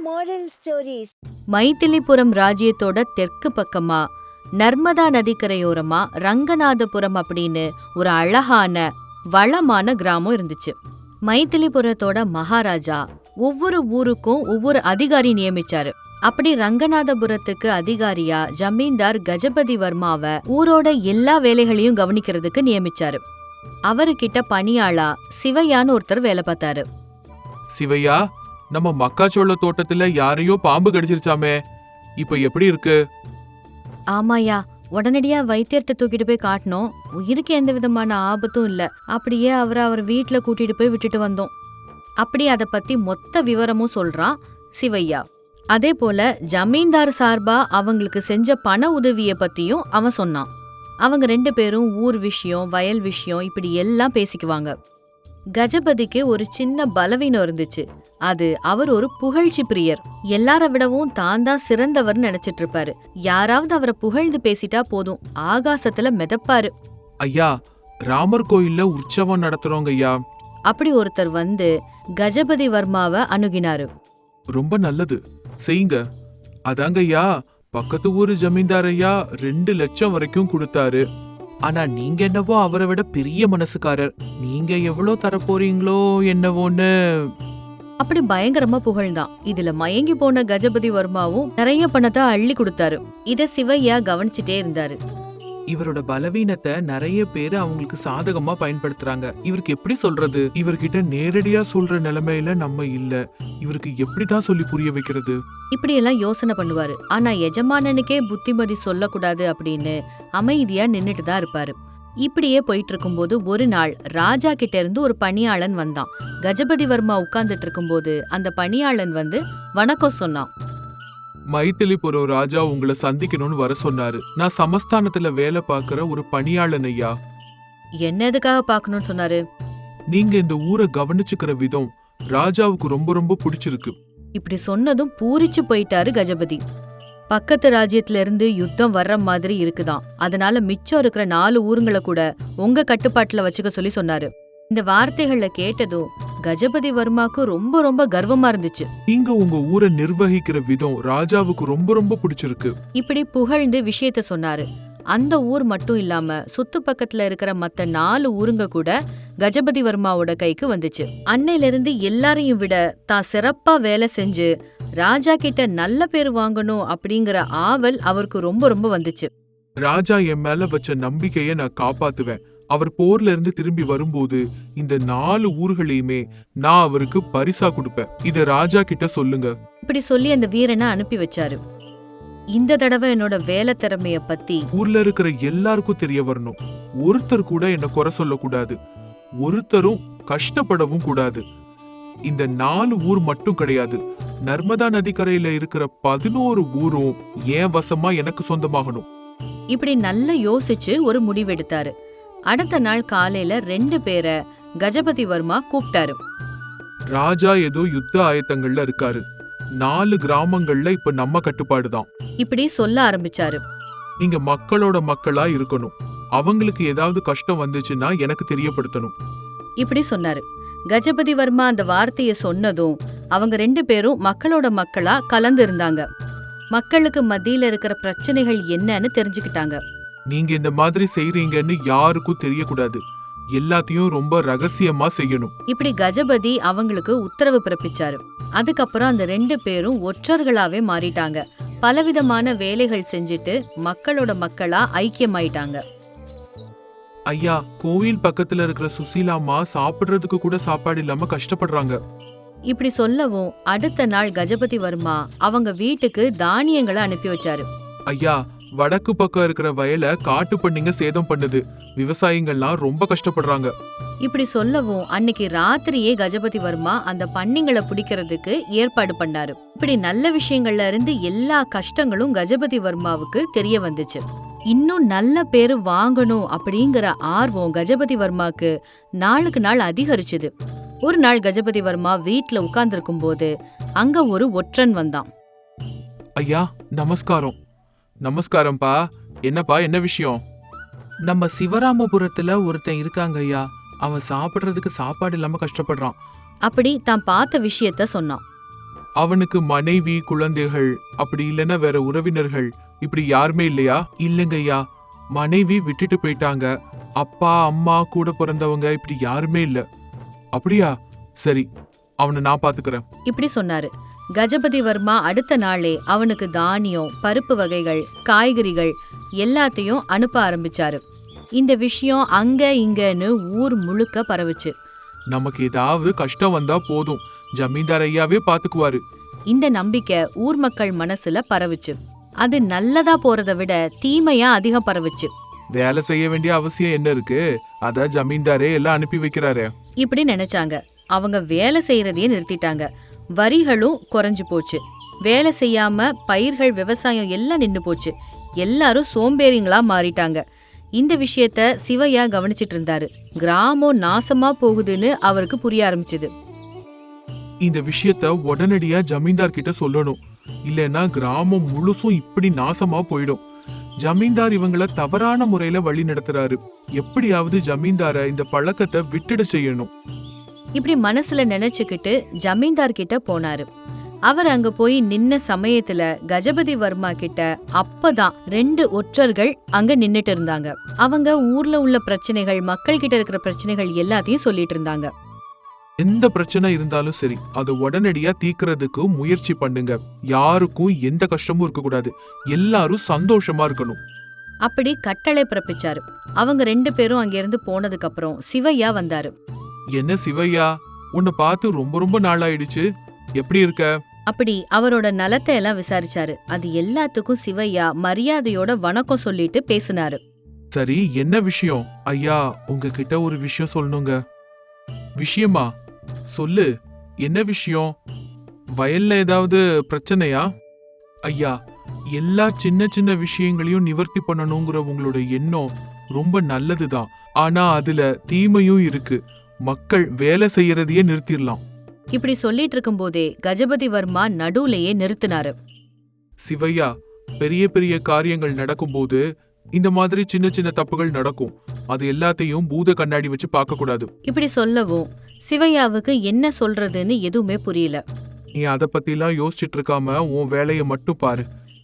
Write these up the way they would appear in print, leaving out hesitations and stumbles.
moral stories. மைதிலிபுரம் ராஜ்யத்தோட தெற்கு பக்கமா நர்மதா நதிக்கரையோரமா ரங்கநாதபுரம் அப்படின்னு ஒரு அழகான வளமான கிராமம் இருந்துச்சு. மைதிலிபுரத்தோட மகாராஜா ஒவ்வொரு ஊருக்கும் ஒவ்வொரு அதிகாரி நியமிச்சாரு. அப்படி ரங்கநாதபுரத்துக்கு அதிகாரியா ஜமீன்தார் கஜபதி வர்மாவை ஊரோட எல்லா வேலைகளையும் கவனிக்கிறதுக்கு நியமிச்சாரு. அவருகிட்ட பணியாளா சிவையான்னு ஒருத்தர் வேலை பார்த்தாரு. சிவையா, நம்ம மக்காச்சோள தோட்டத்துல யாரையோ பாம்பு கடிச்சிருச்சாமே, இப்ப எப்படி இருக்கு? ஆமாயா, உடனடியா வைத்தியர்கிட்ட தூக்கிட்டு போய் காட்டினோம். உயிருக்கு எந்த விதமான ஆபத்தும் இல்ல. அப்படியே அவர் வீட்டுல கூட்டிட்டு போய் விட்டுட்டு வந்தோம். அப்படி அதை பத்தி மொத்த விவரமும் சொல்றான் சிவையா. அதே போல ஜமீன்தார் சார்பா அவங்களுக்கு செஞ்ச பண உதவிய பத்தியும் அவன் சொன்னான். அவங்க 2 பேரும் ஊர் விஷயம், வயல் விஷயம் இப்படி எல்லாம் பேசிக்குவாங்க. கஜபதிக்கு ஒரு சின்ன பலவீனம் இருந்துச்சு. அது அவர் ஒரு புகழ்ச்சி பிரியர். எல்லார விடவும் தான் தான் சிறந்தவர்னு நினைச்சிட்டு இருப்பாரு. யாராவது அவரை புகழ்ந்து பேசிட்டா போதும், ஆகாசத்துல மிதப்பாரு. ஐயா, ராமர் கோயில்ல உற்சவம் நடத்துறோங்க ஐயா. அப்படி ஒருத்தர் வந்து கஜபதி வர்மாவை அணுகினாரு. ரொம்ப நல்லது, செய்யுங்க. அதாங்க ஐயா, பக்கத்து ஊரு ஜமீன்தார் ஐயா 2 லட்சம் வரைக்கும் கொடுத்தாரு. ஆனா நீங்க என்னவோ அவரை விட பெரிய மனசுக்காரர். நீங்க எவ்வளவு தரப்போறீங்களோ என்னவோன்னு அப்படி பயங்கரமா புகழ்ந்தான். இதுல மயங்கி போன கஜபதி வர்மாவும் நிறைய பணத்தை அள்ளி கொடுத்தாரு. இத சிவையா கவனிச்சுட்டே இருந்தாரு. இவரோட பலவீனத்தை நிறைய பேரு அவங்களுக்கு சாதகமா பயன்படுத்துறாங்க. இவருக்கு எப்படி சொல்றது? இவர்கிட்ட நேரடியா சொல்ற நிலைமையில நம்ம இல்ல. இவருக்கு எப்படிதான் சொல்லி புரிய வைக்கிறது? இப்படி எல்லாம் யோசனை பண்ணுவாரு. ஆனா எஜமானனுக்கே புத்திமதி சொல்லக்கூடாது அப்படின்னு அமைதியா நின்னுட்டு தான் இருப்பாரு. இப்படியே போயிட்டு இருக்கும்போது ஒரு நாள் ராஜா கிட்ட இருந்து ஒரு பணியாளன் வந்தான். கஜபதி வர்மா உட்கார்ந்துட்டு இருக்கும்போது அந்த பணியாளன் வந்து வணக்கம் சொன்னான். மைதிலிபுரம் ராஜா உங்களை சந்திக்கணும்னு வர சொன்னாரு. நான் சமஸ்தானத்துல வேலை பார்க்கிற ஒரு பணியாளன் ஐயா. என்ன எதுக்காக பாக்கணும்னு சொன்னாரு? நீங்க இந்த ஊரை கவனிச்சுக்கிற விதம் ராஜாவுக்கு ரொம்ப ரொம்ப பிடிச்சிருக்கு. இப்படி சொன்னதும் பூரிச்சு போயிட்டாரு கஜபதி. பக்கத்து ராஜ்யத்துல இருந்து யுத்தம் வர்ற மாதிரி இருக்குதான். அதனால மிச்சம் இருக்கிற 4 ஊருங்களை கூட உங்க கட்டுப்பாட்டுல வச்சுக்க சொல்லி சொன்னாரு. இந்த வார்த்தைகளை கேட்டதும் கஜபதி வர்மாக்கு ரொம்ப ரொம்ப கர்வமா இருந்துச்சு. நீங்க உங்க ஊரை நிர்வகிக்கிற விதம் ராஜாவுக்கு ரொம்ப ரொம்ப பிடிச்சிருக்கு. இப்படி புகழ்ந்து விஷயத்த சொன்னாரு. அந்த ஊர் மட்டும் இல்லாம சுத்து பக்கத்துல இருக்கிற மத்த 4 ஊருங்க கூட கஜபதி வர்மாவோட கைக்கு வந்துச்சு. அன்னையில இருந்து எல்லாரையும் விட தான் சிறப்பா வேலை செஞ்சு ராஜா கிட்ட நல்ல பேர் வாங்கணும் அப்படிங்கிற ஆவல் அவருக்கு ரொம்ப ரொம்ப வந்துச்சு. ராஜா என் மேல வச்ச நம்பிக்கைய நான் காப்பாத்துவேன். அவர் போர்ல இருந்து திரும்பி வரும்போது இந்த 4 ஊர்களையுமே நான் அவருக்கு பரிசா கொடுப்பேன். இத ராஜா கிட்ட சொல்லுங்க. இப்படி சொல்லி அந்த வீரனை அனுப்பி வச்சாரு. இந்த தடவை என்னோட வேலை திறமைய பத்தி ஊர்ல இருக்கிற எல்லாருக்கும் தெரிய வரணும். ஒருத்தர் கூட என்ன குறை சொல்லக்கூடாது. ஒருத்தரும் கஷ்டப்படவும் கூடாது. இந்த 4 ஊர் மட்டும் கிடையாது, நர்மதா நதிக்கரையில இருக்கிற 11 ஊரும் என் வசமா எனக்கு சொந்தமாகணும். இப்படி நல்லா யோசிச்சு ஒரு முடிவெடுத்தாரு. அடுத்த நாள் காலையில 2 பேரை கஜபதி வர்மா கூப்பிட்டாரு. ராஜா ஏதோ யுத்த ஆயத்தங்கள்ல இருக்காரு. 4 கிராமங்கள்ல இப்ப நம்ம கட்டுப்பாடுதான். இப்படி சொல்ல ஆரம்பிச்சாரு. நீங்க மக்களோட மக்களா இருக்கணும். அவங்களுக்கு ஏதாவது கஷ்டம் வந்துச்சுன்னா எனக்கு தெரியப்படுத்தணும். இப்படி சொன்னாரு. கஜபதி வர்மா அந்த வார்த்தைய சொன்னதும் அவங்க 2 பேரும் மக்களோட மக்களா கலந்து இருந்தாங்க. மக்களுக்கு மத்தியில இருக்கிற பிரச்சனைகள் என்னன்னு தெரிஞ்சுக்கிட்டாங்க. நீங்க இந்த மாதிரி செய்றீங்கன்னு யாருக்கும் தெரியக்கூடாது. எல்லாத்தையும் ரொம்ப ரகசியமா செய்யணும். இப்படி கஜபதி அவங்களுக்கு உத்தரவு பிறப்பிச்சாரு. அதுக்கப்புறம் அந்த 2 பேரும் ஒற்றர்களாவே மாறிட்டாங்க. பலவிதமான வேலைகள் செஞ்சுட்டு மக்களோட மக்களா ஐக்கியமாயிட்டாங்க. ஐயா, கோவில் பக்கத்துல இருக்கிற சுசீலாமா சாப்பிடுறதுக்கு கூட சாப்பாடு இல்லாம கஷ்டப்படுறாங்க. இப்படி சொல்லவும் அடுத்த நாள் கஜபதி வர்மா அவங்க வீட்டுக்கு தானியங்களை அனுப்பி வச்சாரு. ஐயா, வடக்கு பக்கம் இருக்கிற வயலை காட்டு பண்ணிங்க சேதம் பண்ணுது. விவசாயிகள்லாம் ரொம்ப கஷ்டப்படுறாங்க. இப்படி சொல்லவும் அன்னைக்கு ராத்திரியே கஜபதி வர்மா அந்த பண்ணிங்களை பிடிக்கிறதுக்கு ஏற்பாடு பண்ணாரு. இப்படி நல்ல விஷயங்கள்ல இருந்து எல்லா கஷ்டங்களும் கஜபதி வர்மாவுக்கு தெரிய வந்துச்சு. இன்னும் நல்ல பேரு வாங்கணும் அப்படிங்கிற ஆர்வம் கஜபதி வர்மாக்கு நாளுக்கு நாள் அதிகரிச்சுது. ஒரு நாள் கஜபதி வர்மா வீட்டுல உட்கார்ந்துருக்கும் போது அங்க ஒரு ஒற்றன் வந்தான். ஐயா, நமஸ்காரம். நமஸ்காரம்பா. என்னப்பா, என்ன விஷயம்? நம்ம சிவராமபுரத்துல ஒருத்தன் இருக்காங்க ஐயா. அவன் சாப்பிடுறதுக்கு சாப்பாடு இல்லாம கஷ்டப்படுறான். அப்படி தான் பார்த்த விஷயத்த சொன்னான். அவனுக்கு மனைவி, குழந்தைகள், அப்படி இல்லைன்னா வேற உறவினர்கள் இப்படி யாருமே இல்லையா? இல்லைங்கய்யா, மனைவி விட்டுட்டு போயிட்டாங்க. அப்பா, அம்மா, கூட பிறந்தவங்க இப்படி யாருமே இல்ல. அப்படியா? சரி, அவனை நான் பாத்துக்கிறேன். இப்படி சொன்னாரு. கஜபதி வர்மா அடுத்த நாளே அவனுக்கு தானியம், பருப்பு வகைகள், காய்கறிகள் எல்லாத்தையும் அனுப்ப ஆரம்பிச்சாரு. இந்த விஷயம் அங்க இங்கன்னு ஊர் முழுக்க பரவுச்சு. நமக்கு ஏதாவது கஷ்டம் வந்தா போதும், ஜமீன்தார் ஐயாவே பாத்துக்குவாரு. இந்த நம்பிக்கை ஊர் மக்கள் மனசுல பரவுச்சு. அது நல்லதா போறதை விட தீமையா அதிகம் பரவுச்சு. வேலை செய்ய வேண்டிய அவசியம் என்ன இருக்கு? அத ஜமீன்தாரே எல்லாம் அனுப்பி வைக்கிறாரு. இப்படி நினைச்சாங்க. அவங்க வேலை செய்யறதையே நிறுத்திட்டாங்க. வரிகளும் குறைஞ்சு போச்சு. வேலை செய்யாம பயிர்கள், விவசாயம் எல்லாம் நின்னு போச்சு. எல்லாரும் சோம்பேறிங்களா மாறிட்டாங்க. இந்த விஷயத்த சிவையா கவனிச்சிட்டு இருந்தாரு. கிராமம் நாசமா போகுதுன்னு அவருக்கு புரிய ஆரம்பிச்சது. இந்த விஷயத்த உடனடியா ஜமீன்தார் கிட்ட சொல்லணும், இல்லைன்னா கிராமம் முழுசும் இப்படி நாசமா போயிடும். ஜமீன்தார் இவங்கள தவறான முறையில வழி நடத்துறாரு. எப்படியாவது ஜமீன்தார இந்த பழக்கத்தை விட்டுட செய்யணும். இப்படி மனசுல நினைச்சுக்கிட்டு ஜமீன்தார் கிட்ட போனாரு. அவர் அங்க போய் நின்ன சமயத்துல கஜபதி வர்மா கிட்ட அப்பதான் 2 ஒற்றர்கள் அங்க நின்னுட்டு இருந்தாங்க. அவங்க ஊர்ல உள்ள பிரச்சனைகள், மக்கள் கிட்ட இருக்கிற பிரச்சனைகள் எல்லாத்தையும் சொல்லிட்டு இருந்தாங்க. எந்த பிரச்சனை இருந்தாலும் சரி, அது உடனடியா தீர்க்கறதுக்கு முயற்சி பண்ணுங்க. யாருக்கும் எந்த கஷ்டமும் இருக்க கூடாது, எல்லாரும் சந்தோஷமா இருக்கணும். அப்படி கட்டளை பிறப்பிச்சாரு. அவங்க 2 பேரும் அங்கிருந்து போனதுக்கு அப்புறம் சிவையா வந்தாரு. என்ன சிவையா, உன்னை பார்த்து ரொம்ப ரொம்ப நாளாயிடுச்சு, எப்படி இருக்க? அப்படி அவரோட நலத்தை எல்லாம் விசாரிச்சாரு. அது எல்லாத்துக்கும் சிவையா மரியாதையோட வணக்கம் சொல்லிட்டு பேசினாரு. சரி, என்ன விஷயம்? ஐயா, உங்ககிட்ட ஒரு விஷயம் சொல்லணுங்க. விஷயமா? சொல்லு, என்ன விஷயம்? வயல்ல ஏதாவது பிரச்சனையா? ஐயா, எல்லா சின்ன சின்ன விஷயங்களையும் நிவர்த்தி பண்ணணுங்கிற உங்களோட எண்ணம் ரொம்ப நல்லதுதான். ஆனா அதுல தீமையும் இருக்கு. மக்கள் வேலை செய்யறதையே நிறுத்திடலாம். இப்படி சொல்லிட்டு இருக்கும் போதே கஜபதி வர்மா நடுவுலயே நிறுத்தினாரு. சிவையா, பெரிய பெரிய காரியங்கள் நடக்கும்போது இந்த மாதிரி சின்ன சின்ன தப்புகள் நடக்கும். அது எல்லாத்தையும் பூத கண்ணாடி வச்சு பார்க்க கூடாது. இப்படி சொல்லவும் சிவையாவுக்கு என்ன சொல்றதுன்னு எதுவுமே புரியல. நீ அத பத்திலாம் யோசிச்சுட்டு இருக்காம உன் வேலையை மட்டும் பாரு.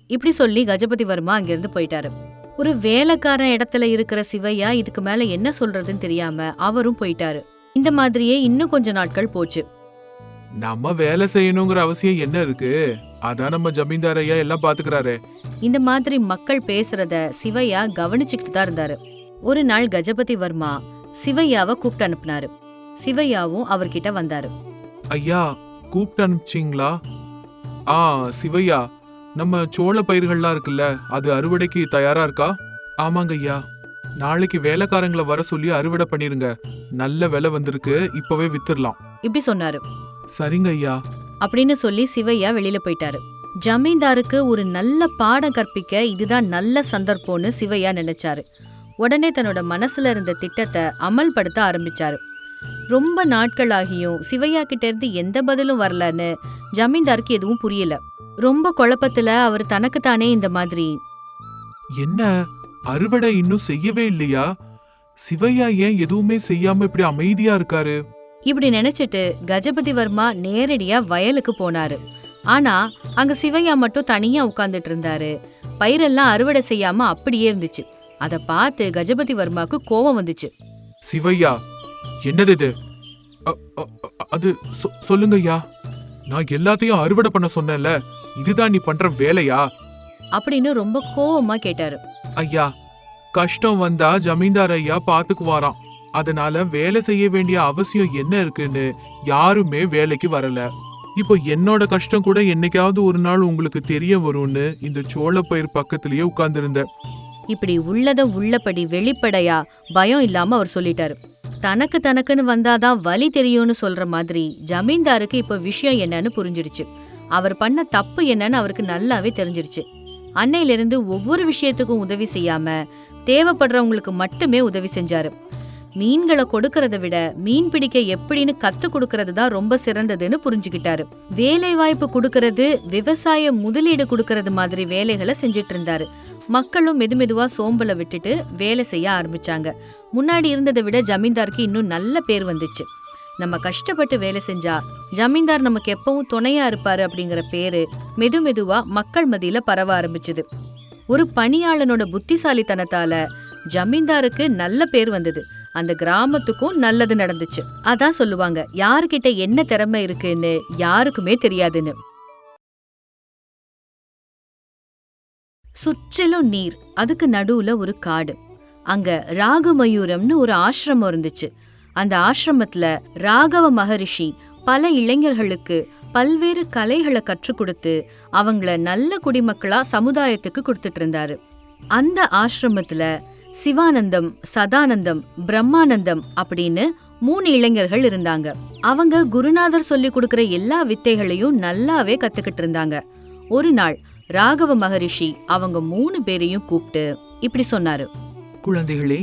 இப்படி சொல்லி கஜபதி வர்மா அங்கிருந்து போயிட்டாரு. ஒரு வேலைக்காரன் இடத்துல இருக்கிற சிவையா இதுக்கு மேல என்ன சொல்றதுன்னு தெரியாம அவரும் போயிட்டாரு. இந்த மாதிரியே இன்னும் கொஞ்ச நாட்கள் போச்சு. நம்ம வேலை செய்யணுங்கிற அவசியம் என்ன இருக்கு? அதான் நம்ம ஜமீன்தார் ஐயா எல்லாம் பாத்துக்கிறாரு. இந்த மாதிரி மக்கள் பேசுறத சிவையா கவனிச்சுக்கிட்டு தான் இருந்தாரு. ஒரு நாள் கஜபதி வர்மா சிவையாவை கூப்பிட்டு அனுப்புனாரு. சிவையாவும் அவர்கிட்ட வந்தாரு. ஐயா, கூப்பிட்டு அனுப்பிச்சிங்களா? சிவையா, நம்ம சோள பயிர்கள்லாம் இருக்குல்ல, அது அறுவடைக்கு தயாரா இருக்கா? ஆமாங்க ஐயா, நாளைக்கு வேலைக்காரங்களை வர சொல்லி அறுவடை பண்ணிருங்க. நல்ல விலை வந்திருக்கு, இப்பவே வித்துடலாம். இப்படி சொன்னாரு. சரிங்க ஐயா அப்படின்னு சொல்லி சிவையா வெளியில போயிட்டாரு. ஜமீன்தாருக்கு ஒரு நல்ல பாடம் கற்பிக்க இதுதான் நல்ல சந்தர்ப்பம்னு சிவையா நினைச்சாரு. உடனே தன்னோட மனசுல இருந்த திட்டத்தை அமல்படுத்த ஆரம்பிச்சாரு. ரொம்ப நாட்கள் ஆகியும் சிவையா கிட்ட இருந்து எந்த பதிலும் வரலன்னு ஜமீன்தாருக்கு எதுவும் புரியல. ரொம்ப குழப்பத்துல அவர் தனக்குத்தானே இந்த மாதிரி, என்ன அறுவடை இன்னும் செய்யவே இல்லையா? சிவையா ஏன் எதுவுமே செய்யாம இப்படி அமைதியா இருக்காரு? இப்படி நினைச்சிட்டு கஜபதி வர்மா நேரடியா வயலுக்கு போனாரு. ஆனா அங்க சிவையா மட்டும் தனியா உட்கார்ந்துட்டு இருந்தாரு. பயிரெல்லாம் அறுவடை செய்யாம அப்படியே இருந்துச்சு. அத பார்த்து கஜபதி வர்மாக்கு கோபம் வந்துச்சு. சிவையா, என்னது இது? அது சொல்லுங்க ஐயா, நான் எல்லாத்தையும் அறுவடை பண்ண சொன்னேன்ல, இதுதான் நீ பண்ற வேலையா? அப்படின்னு ரொம்ப கோவமா கேட்டாரு. ஐயா, கஷ்டம் வந்தா ஜமீன்தார் ஐயா பாத்துக்குவாராம். அதனால வேலை செய்ய வேண்டிய அவசியம் என்ன இருக்குன்னு யாருமே வேலைக்கு வரல. இப்போ என்னோட கஷ்டம் கூட என்னைக்காவது ஒரு நாள் உங்களுக்கு தெரிய வரும்னு இந்த சோளப்பயிர் பக்கத்திலேயே உட்கார்ந்திருந்தேன். இப்படி உள்ளத உள்ளபடி வெளிப்படையா பயம் இல்லாம அவர் சொல்லிட்டாரு. தனக்குன்னு வந்தாதான் வலி தெரியும்னு சொல்ற மாதிரி ஜமீன்தாருக்கு இப்ப விஷயம் என்னன்னு புரிஞ்சிருச்சு. அவர் பண்ண தப்பு என்னன்னு அவருக்கு நல்லாவே தெரிஞ்சிருச்சு. அன்னையிலிருந்து ஒவ்வொரு விஷயத்துக்கும் உதவி செய்யாம தேவைப்படுறவங்களுக்கு மட்டுமே உதவி செஞ்சாரு. மீன்களை கொடுக்கறத விட மீன் பிடிக்க எப்படின்னு கத்து கொடுக்கறது தான் ரொம்ப சிறந்ததுன்னு புரிஞ்சுக்கிட்டாரு. வேலை வாய்ப்பு கொடுக்கறது, விவசாய முதலீடு கொடுக்கறது மாதிரி வேலைகளை செஞ்சிட்டு இருந்தாரு. மக்களும் மெதுமெதுவா சோம்பலை விட்டுட்டு வேலை செய்ய ஆரம்பிச்சாங்க. முன்னாடி இருந்ததை விட ஜமீன்தாருக்கு இன்னும் நல்ல பேர் வந்துச்சு. நம்ம கஷ்டப்பட்டு வேலை செஞ்சா ஜமீன்தார் நமக்கு எப்பவும் துணையா இருப்பாரு அப்படிங்கிற பேரு மெதுவா மக்கள் மத்தியில பரவ ஆரம்பிச்சுது. ஒரு பணியாளனோட புத்திசாலித்தனத்தால ஜமீன்தாருக்கு நல்ல பேர் வந்தது. அந்த கிராமத்துக்கும் நல்லது நடந்துச்சு. அதான் சொல்லுவாங்க, யாருக்கிட்ட என்ன திறமை இருக்குன்னு யாருக்குமே தெரியாதுன்னு. சுற்றிலும் நீர், அதுக்கு நடுவுல ஒரு காடு. அங்க ராகமயூரம்னு ஒரு ஆசிரமம் இருந்துச்சு. அந்த ஆசிரமத்துல ராகவ மகரிஷி பல இளைஞர்களுக்கு பல்வேறு கலைகளை கற்றுக் கொடுத்து அவங்கள நல்ல குடிமக்களா சமுதாயத்துக்கு கொடுத்துட்டு இருந்தாரு. அந்த ஆசிரமத்துல சிவானந்தம், சதானந்தம், பிரம்மானந்தம் அப்படின்னு 3 இளைஞர்கள் இருந்தாங்க. அவங்க குருநாதர் சொல்லி கொடுக்கிற எல்லா வித்தைகளையும் நல்லாவே கத்துக்கிட்டு இருந்தாங்க. ஒரு நாள் ராகவ மகரிஷி அவங்க 3 பேரையும் கூப்பிட்டு இப்படி சொன்னாரு. குழந்தைகளே,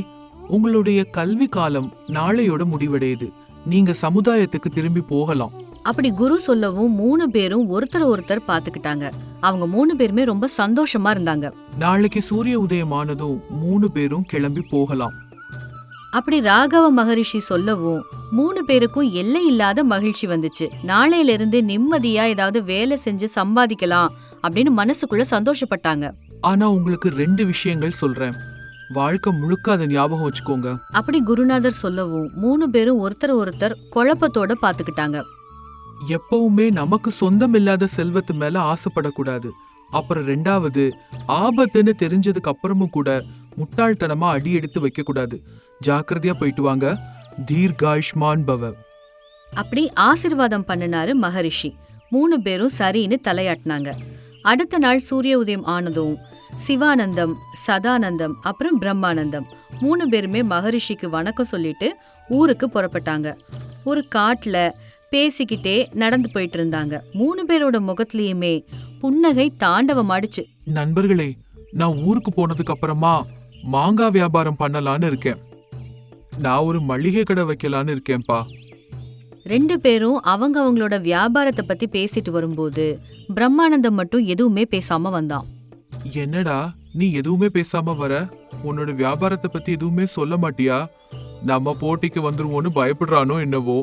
உங்களுடைய கல்வி காலம் நாளையோட முடிவடையுது. நீங்க சமுதாயத்துக்கு திரும்பி போகலாம். அப்படி குரு சொல்லவும் 3 பேரும் ஒருத்தர் பாத்துக்கிட்டாங்க. அவங்க 3 பேருமே ரொம்ப சந்தோஷமா இருந்தாங்க. நாளைக்கு சூரிய உதயமானதும் 3 பேரும் கிளம்பி போகலாம். அப்படி ராகவ மகரிஷி சொல்லவும் 3 பேருக்கும் எல்லை இல்லாத மகிழ்ச்சி வந்துச்சு. நாளையில இருந்து நிம்மதியா ஏதாவது வேலை செஞ்சு சம்பாதிக்கலாம் அப்படின்னு மனசுக்குள்ள சந்தோஷப்பட்டாங்க. ஆனா உங்களுக்கு 2 விஷயங்கள் சொல்றேன். வாழ்க்கை முழுக்க அதை ஞாபகம் வச்சுக்கோங்க. அப்படி குருநாதர் சொல்லவும் 3 பேரும் ஒருத்தர் குழப்பத்தோட பாத்துக்கிட்டாங்க. எப்பவுமே நமக்கு சொந்தம் இல்லாத செல்வத்து மேல ஆசைப்படக்கூடாது. அப்புறம் 2வது, ஆபத்துன்னு தெரிஞ்சதுக்கு அப்புறமும் கூட முட்டாள்தனமா அடி எடுத்து வைக்க கூடாது. ஜாக்கிரதையா போயிட்டு வாங்க. தீர்காயுஷ்மான் பவ. அப்படி ஆசீர்வாதம் பண்ணினாரு மகரிஷி. 3 பேரும் சரின்னு தலையாட்டினாங்க. அடுத்த நாள் சூரிய உதயம் ஆனதும் சிவானந்தம், சதானந்தம், அப்புறம் பிரம்மானந்தம் 3 பேருமே மகரிஷிக்கு வணக்கம் சொல்லிட்டு ஊருக்கு புறப்பட்டாங்க. ஒரு காட்டுல பேசிக்கிட்டே நடந்து போயிட்டு இருந்தாங்க. 3 பேரோட முகத்திலயுமே புன்னகை தாண்டவமாடுச்சு. நண்பர்களே, நான் ஊருக்கு போனதுக்கு அப்புறமா மாங்காய் வியாபாரம் பண்ணலான்னு இருக்கேன். நான் ஒரு மளிகை கடை வைக்கலான்னு இருக்கேன்பா. 2 பேரும் அவங்களோட வியாபாரத்தை பத்தி பேசிட்டு வரும்போது பிரம்மானந்தம் மட்டும் எதுவுமே பேசாம வந்தான். என்னடா நீ எதுவுமே பேசாம வர? உன்னோட வியாபாரத்தை பத்தி எதுவுமே சொல்ல மாட்டியா? நம்ம போட்டிக்கு வந்துருவோன்னு பயப்படுறானோ என்னவோ.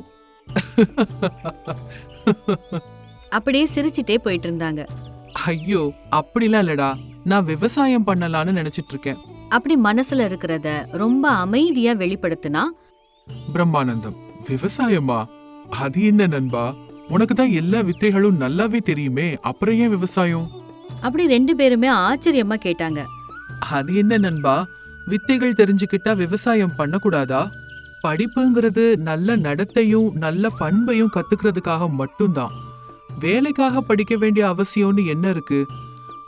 அப்படியே சிரிச்சிட்டே போயிட்டு இருந்தாங்க. ஐயோ, அப்படிலாம் இல்லடா, நான் விவசாயம் பண்ணலான்னு நினைச்சிட்டு இருக்கேன். அப்படி மனசுல இருக்கிறத ரொம்ப அமைதியா வெளிப்படுத்தினா பிரம்மானந்தம். விவசாயமா? அது என்ன நண்பா, உனக்கு தான் எல்லா வித்தைகளும் நல்லாவே தெரியுமே, அப்புறம் ஏன் விவசாயம்? அப்படி 2 பேருமே ஆச்சரியமா கேட்டாங்க. அது என்ன நண்பா, வித்தைகள் தெரிஞ்சுக்கிட்டா விவசாயம் பண்ணக்கூடாதா? படிப்புங்கிறது நல்ல நடத்தையும் நல்ல பண்பையும் கத்துக்கிறதுக்காக மட்டும்தான். வேலைக்காக படிக்க வேண்டிய அவசியம்னு என்ன இருக்கு?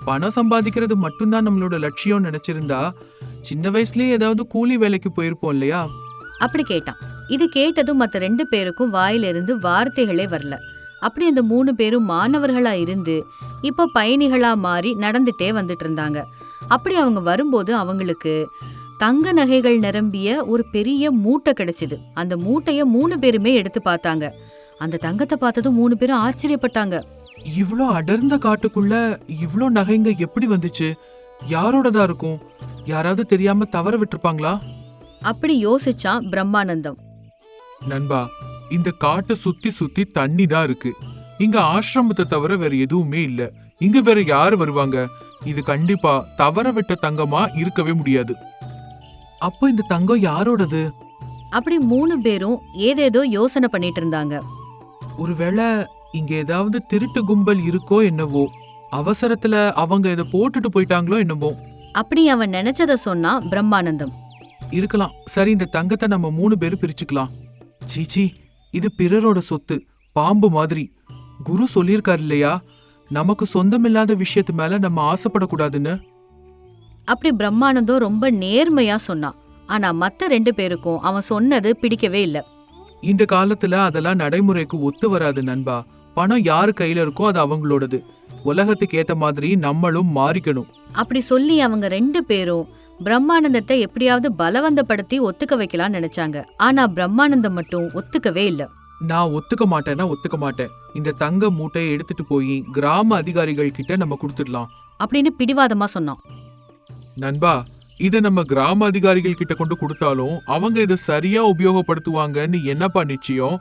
பணம் சம்பாதிக்கிறது மட்டும்தான் நம்மளோட லட்சியம் நினைச்சிருந்தா சின்ன வயசுலயே ஏதாவது கூலி வேலைக்கு போயிருப்போம் இல்லையா? அப்படி கேட்டான். இது கேட்டதும் மத்த 2 பேருக்கும் வாயிலிருந்து வார்த்தைகளே வரல. அப்படி அந்த 3 பேரும் மாணவர்களா இருந்து இப்ப பயணிகளா மாறி நடந்துட்டே வந்துட்டு இருந்தாங்க. அப்படி அவங்க வரும்போது அவங்களுக்கு தங்க நகைகள் நிரம்பிய ஒரு பெரிய மூட்டை கிடைச்சது. அந்த மூட்டைய 3 பேருமே எடுத்து பார்த்தாங்க. அந்த தங்கத்தை பார்த்ததும் 3 பேரும் ஆச்சரியப்பட்டாங்க. இவ்ளோ அடர்ந்த காட்டுக்குள்ள இவ்ளோ நகைங்க எப்படி வந்துச்சு? யாரோடதா இருக்கும்? யாராவது தெரியாம தவற விட்டுருப்பாங்களா? அப்படி யோசிச்சான் பிரம்மானந்தம். நண்பா, இந்த காட்டை சுத்தி சுத்தி தண்ணி தான் இருக்கு. இங்க ஆசிரமத்தை தவிர வேற எதுவுமே இல்ல. இங்க வேற யாரு வருவாங்க? இது கண்டிப்பா தவற விட்ட தங்கமா இருக்கவே முடியாது. அப்போ இந்த தங்கம் யாரோடது? அப்படி 3 பேரும் ஏதேதோ யோசனை பண்ணிட்டு இருந்தாங்க. ஒருவேளை இங்க ஏதாவது திருட்டு கும்பல் இருக்கோ என்னவோ, அவசரத்துல அவங்க இதை போட்டுட்டு போயிட்டாங்களோ என்னவோ. அப்படி அவன் நினைச்சத சொன்னா பிரம்மானந்தம். இருக்கலாம். சரி, இந்த தங்கத்தை நம்ம 3 பேரும் பிரிச்சுக்கலாம். சீச்சி, இது பிறரோட சொத்து, பாம்பு மாதிரி. குரு சொல்லியிருக்காரு இல்லையா, நமக்கு சொந்தமில்லாத விஷயத்து மேல நம்ம ஆசைப்படக்கூடாதுன்னு. அப்படி பிரம்மானந்தம் ரொம்ப நேர்மையா சொன்னான். ஆனா மத்த 2 பேருக்கும் அவன் சொன்னது பிடிக்கவே இல்ல. இந்த காலத்துல அதெல்லாம் நடைமுறைக்கு ஒத்து வராது நண்பா. பணம் யாரு கையில இருக்கோ அது அவங்களோடது. உலகத்துக்கு ஏத்த மாதிரி நம்மளும் மாறிக்கணும். அப்படி சொல்லி அவங்க 2 பேரும் பிரம்மானந்தத்தை எப்படியாவது பலவந்தப்படுத்தி ஒத்துக்க வைக்கலாம்னு நினைச்சாங்க. ஆனா பிரம்மானந்தம் மட்டும் ஒத்துக்கவே இல்ல. நான் ஒத்துக்க மாட்டேன்னா ஒத்துக்க மாட்டேன். இந்த தங்க மூட்டையை எடுத்துட்டு போய் கிராம அதிகாரிகள் கிட்ட நம்ம கொடுத்துடலாம் அப்படின்னு பிடிவாதமா சொன்னான். நண்பா, இத நம்ம கிராம அதிகாரிகள் கிட்ட கொண்டு கொடுத்தாலும் அவங்க இத சரியா உபயோகப்படுத்துவாங்கன்னு என்னப்பா நிச்சயம்?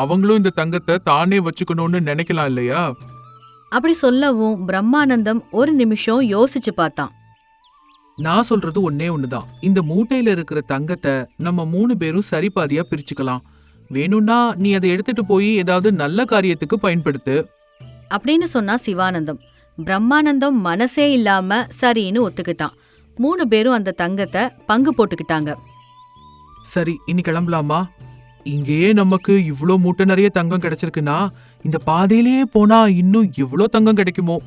அவங்களும் இந்த தங்கத்தை தானே வச்சுக்கணும்னு நினைக்கலாம் இல்லையா? அப்படி சொல்லவும் பிரம்மானந்தம் ஒரு நிமிஷம் யோசிச்சு பார்த்தான். நான் சொல்றது ஒன்னே ஒண்ணுதான். இந்த மூட்டையில இருக்கிற தங்கத்தை நம்ம 3 பேரும் சரிபாதியா பிரிச்சுக்கலாம். வேணும்னா நீ அதை எடுத்துட்டு போய் ஏதாவது நல்ல காரியத்துக்கு பயன்படுத்து அப்படின்னு சொன்னா சிவானந்தம். பிரம்மானந்தம் மனசே இல்லாம சரின்னு ஒத்துக்கிட்டான். 3 பேரும் அந்த தங்கத்தை பங்கு போட்டுக்கிட்டாங்க. சரி, இனி கிளம்பலாமா? இங்கேயே நமக்கு இவ்ளோ மூட்டை நிறைய தங்கம் கிடைச்சிருக்குன்னா இந்த பாதையிலேயே போனா இன்னும் எவ்வளோ தங்கம் கிடைக்குமோ?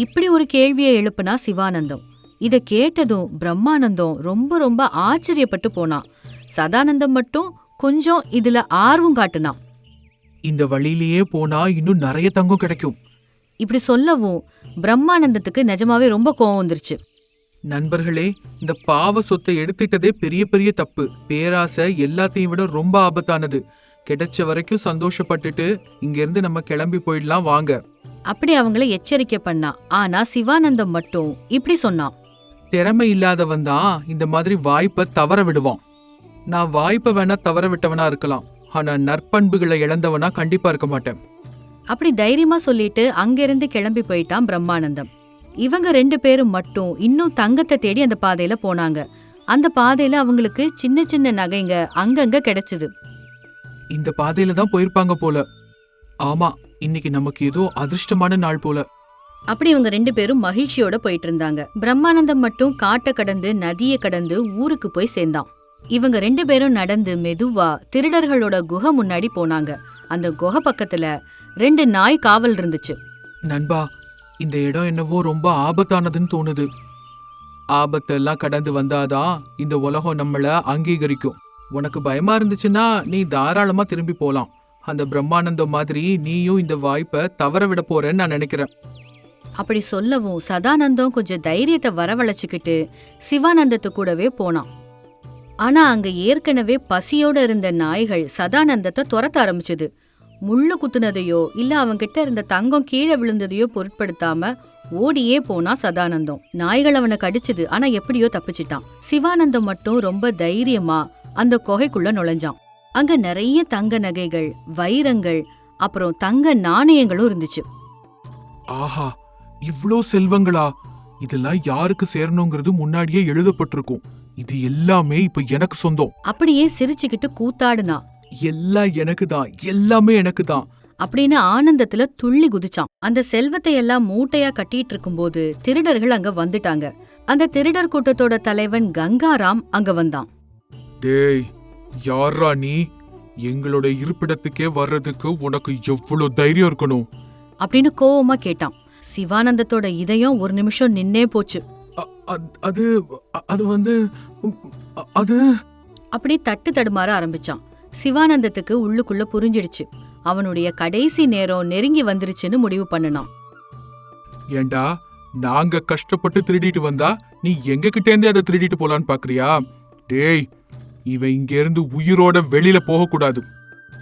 இப்படி ஒரு கேள்வியை எழுப்புனா சிவானந்தம். இத கேட்டதும் பிரம்மானந்தம் ரொம்ப ரொம்ப ஆச்சரியப்பட்டு போனான். சதானந்தம் மட்டும் கொஞ்சம் இதுல ஆர்வம் காட்டுனான். இந்த வழியிலேயே போனா இன்னும் நிறைய தங்கம் கிடைக்கும். இப்படி சொல்லவும் பிரம்மானந்தத்துக்கு நிஜமாவே ரொம்ப கோவம் வந்துருச்சு. நண்பர்களே, இந்த பாவ சொத்தை எடுத்துட்டதே பெரிய பெரிய தப்பு. பேராசை எல்லாத்தையும் விட ரொம்ப ஆபத்தானது. கிடைச்ச வரைக்கும் சந்தோஷப்பட்டுட்டு இங்க இருந்து நம்ம கிளம்பி போயிடலாம் வாங்க. அப்படி அவங்கள எச்சரிக்கை பண்ணா. ஆனா சிவானந்தம் மட்டும் இப்படி சொன்னான். திறமை இல்லாதவன் தான் இந்த மாதிரி வாய்ப்பை தவற விடுவான். நான் வாய்ப்பை வேணா தவற விட்டவனா இருக்கலாம், ஆனா நற்பண்புகளை இழந்தவனா கண்டிப்பா இருக்க மாட்டேன். அப்படி தைரியமா சொல்லிட்டு அங்கிருந்து கிளம்பி போயிட்டான் பிரம்மானந்தம். இவங்க 2 பேரும் மட்டும் இன்னும் தங்கத்தை தேடி அந்த பாதையில போனாங்க. அந்த பாதையில அவங்களுக்கு சின்ன சின்ன நகைங்க அங்கங்க கிடைச்சது. இந்த பாதையில தான் போயிருப்பாங்க போல. ஆமா, இன்னைக்கு நமக்கு ஏதோ அதிர்ஷ்டமான நாள் போல. அப்படி இவங்க 2 பேரும் மகிழ்ச்சியோட போயிட்டு இருந்தாங்க. பிரம்மானந்தம் மட்டும் காட்டை கடந்து நதியை கடந்து ஊருக்கு போய் சேர்ந்தான். இவங்க 2 பேரும் நடந்து மெதுவா திருடர்களோட குகை முன்னாடி போனாங்க. அந்த குகை பக்கத்துல 2 நாய் காவல் இருந்துச்சு. நண்பா, இந்த இடம் என்னவோ ரொம்ப ஆபத்தானதுன்னு தோணுது. ஆபத்தெல்லாம் கடந்து வந்தாதான் இந்த உலகம் நம்மள அங்கீகரிக்கும். உனக்கு பயமா இருந்துச்சுன்னா நீ தாராளமா திரும்பி போலாம். அந்த பிரம்மானந்தம் மாதிரி நீயும் இந்த வாய்ப்பை தவற விட போறேன்னு நான் நினைக்கிறேன். அப்படி சொல்லவும் சதானந்தம் கொஞ்சம் தைரியத்தை வரவழைச்சுக்கிட்டு சிவானந்தத்து கூடவே போனான். ஆனா அங்க ஏற்கனவே பசியோட இருந்த நாய்கள் சதானந்தத்தை துரத்த ஆரம்பிச்சது. முள்ளு குத்துனதையோ இல்ல அவன்கிட்ட இருந்த தங்கம் கீழே விழுந்ததையோ பொருட்படுத்தாம ஓடியே போனா சதானந்தம். நாய்கள் அவனை கடிச்சது, ஆனா எப்படியோ தப்பிச்சிட்டான். சிவானந்தம் மட்டும் ரொம்ப தைரியமா அந்த குகைக்குள்ள நுழைஞ்சான். அங்க நிறைய தங்க நகைகள், வைரங்கள், அப்புறம் தங்க நாணயங்களும் இருந்துச்சு. ஆஹா, இவ்ளோ செல்வங்களா! இதெல்லாம் யாருக்கு சேரணுங்கிறது முன்னாடியே எழுதப்பட்டிருக்கும். இது எல்லாமே இப்ப எனக்கு சொந்தம். அப்படியே சிரிச்சுக்கிட்டு கூத்தாடுனா. எல்லாம் எனக்கு தான், எல்லாமே எனக்கு தான் அப்படின்னு ஆனந்தத்துல துள்ளி குதிச்சான். அந்த செல்வத்தை எல்லாம் மூட்டையா கட்டிட்டு இருக்கும்போது திருடர்கள் அங்க வந்துட்டாங்க. அந்த திருடர் கூட்டத்தோட தலைவன் கங்காராம் அங்க வந்தான். டேய், யாரா நீ? எங்களோட இருப்பிடத்துக்கே வர்றதுக்கு உனக்கு எவ்வளவு தைரியம் இருக்கணும் அப்படின்னு கோவமா கேட்டான். சிவானந்தத்தோட இதயம் ஒரு நிமிஷம் நின்னே போச்சு. அது அது வந்து அது அப்படி தட்டு தடுமாற ஆரம்பிச்சான். சிவானந்தத்துக்கு உள்ளுக்குள்ள புரிஞ்சிடுச்சு. அவனுடைய கடைசி நேரம் நெருங்கி வந்துருச்சுன்னு முடிவு பண்ணனான். ஏண்டா, நாங்க கஷ்டப்பட்டு திருடிட்டு வந்தா நீ எங்க கிட்டே இருந்து அதை திருடிட்டு போலான்னு பாக்குறியா? டேய், இவன் இங்க இருந்து உயிரோட வெளியில போக கூடாது.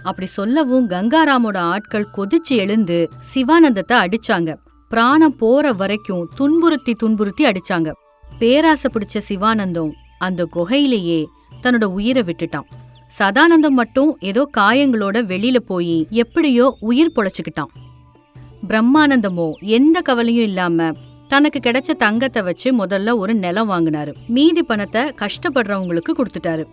அப்படி சொல்லவும் கங்காராமோட ஆட்கள் கொதிச்சு எழுந்து சிவானந்தத்தை அடிச்சாங்க. பிராணம் போற வரைக்கும் துன்புறுத்தி அடிச்சாங்க. பேராசை பிடிச்ச சிவானந்தம் அந்த குகையிலேயே தன்னோட உயிரை விட்டுட்டான். சதானந்தம் மட்டும் ஏதோ காயங்களோட வெளியில போய் எப்படியோ உயிர் பொழைச்சுக்கிட்டான். பிரம்மானந்தமோ எந்த கவலையும் இல்லாம தனக்கு கிடைச்ச தங்கத்தை வச்சு முதல்ல ஒரு நிலம் வாங்கினாரு. மீதி பணத்தை கஷ்டப்படுறவங்களுக்கு கொடுத்துட்டாரு.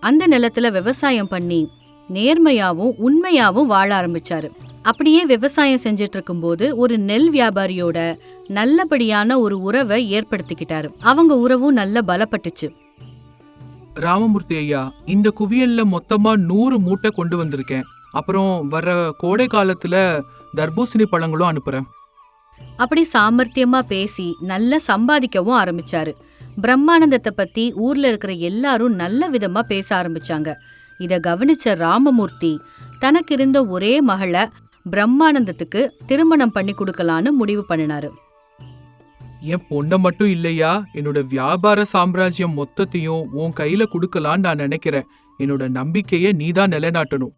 அந்த நிலத்துல விவசாயம் பண்ணி நேர்மையாவும் உண்மையாவும் வாழ ஆரம்பிச்சாரு. அப்படியே விவசாயம் செஞ்சிட்டு இருக்கும்போது ஒரு நெல் வியாபாரியோட நல்லபடியான ஒரு உறவை ஏற்படுத்திக்கிட்டாரு. அவங்க உறவும் நல்ல பலப்பட்டுச்சு. ராமமூர்த்தி ஐயா, இந்த குவியல்ல மொத்தமா 100 மூட்டை கொண்டு வந்திருக்கேன். அப்புறம் வர கோடை காலத்துல தர்பூசணி பழங்களும் அனுப்புறேன். அப்படி சாமர்த்தியமா பேசி நல்ல சம்பாதிக்கவும் ஆரம்பிச்சாரு. பிரம்மானந்தத்தை பத்தி ஊர்ல இருக்கிற எல்லாரும் நல்ல விதமா பேச ஆரம்பிச்சாங்க. இத கவனிச்ச ராமமூர்த்தி தனக்கு இருந்த ஒரே மகளை பிரம்மானந்தத்துக்கு திருமணம் பண்ணி கொடுக்கலான்னு முடிவு பண்ணினாரு. என் பொண்ணை மட்டும் இல்லையா, என்னோட வியாபார சாம்ராஜ்யம் மொத்தத்தையும் உன் கையில கொடுக்கலான்னு நான் நினைக்கிறேன். என்னோட நம்பிக்கையை நீதான் நிலைநாட்டணும்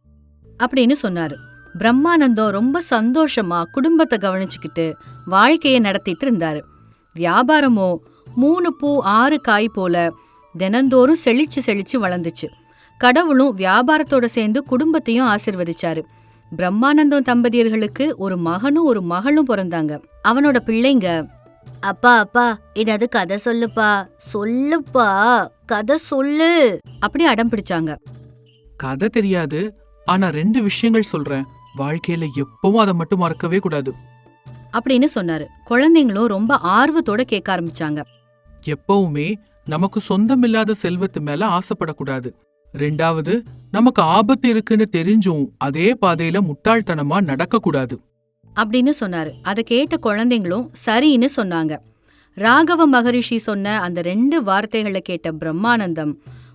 அப்படின்னு சொன்னாரு. பிரம்மானந்தம் ரொம்ப சந்தோஷமா குடும்பத்தை கவனிச்சுக்கிட்டு வாழ்க்கையை நடத்திட்டு இருந்தாரு. வியாபாரமோ 3 பூ 6 காய் போல தினந்தோறும் செழிச்சு செழிச்சு வளர்ந்துச்சு. கடவுளும் வியாபாரத்தோட சேர்ந்து குடும்பத்தையும் ஆசிர்வதிச்சாரு. பிரம்மானந்தம் தம்பதியர்களுக்கு ஒரு மகனும் ஒரு மகளும் பிறந்தாங்க. அவனோட பிள்ளைங்க, அப்பா அப்பா ஏதாவது கதை சொல்லுப்பா, சொல்லுப்பா, கதை சொல்லு அப்படி அடம் பிடிச்சாங்க. கதை தெரியாது, ஆனா 2 விஷயங்கள் சொல்றேன். வாழ்க்கையில எப்பவும் அதை மட்டும் மறக்கவே கூடாது அப்படின்னு சொன்னாரு. குழந்தைங்களும் ரொம்ப ஆர்வத்தோட கேட்க ஆரம்பிச்சாங்க. எப்பவுமே நமக்கு சொந்தமில்லாத செல்வத்து மேல ஆசைப்படக்கூடாது. 2வது, நமக்கு ஆபத்து இருக்குன்னு தெரிஞ்சும் அதே பாதையில முட்டாள்தனமா நடக்க கூடாது அப்படின்னு சொன்னாரு. அதை கேட்ட குழந்தைங்களும் சரின்னு சொன்னாங்க. ராகவ மகரிஷி சொன்ன அந்த 2 வார்த்தைகளை கேட்ட பிரம்மானந்தம்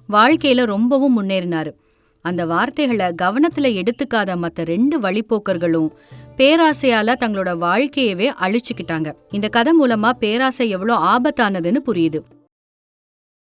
வாழ்க்கையில ரொம்பவும் முன்னேறினாரு. அந்த வார்த்தைகளை கவனத்துல எடுத்துக்காத மத்த 2 வழிப்போக்கர்களும் பேராசையால தங்களோட வாழ்க்கையவே அழிச்சுக்கிட்டாங்க. இந்த கதை மூலமா பேராசை எவ்வளோ ஆபத்தானதுன்னு புரியுது.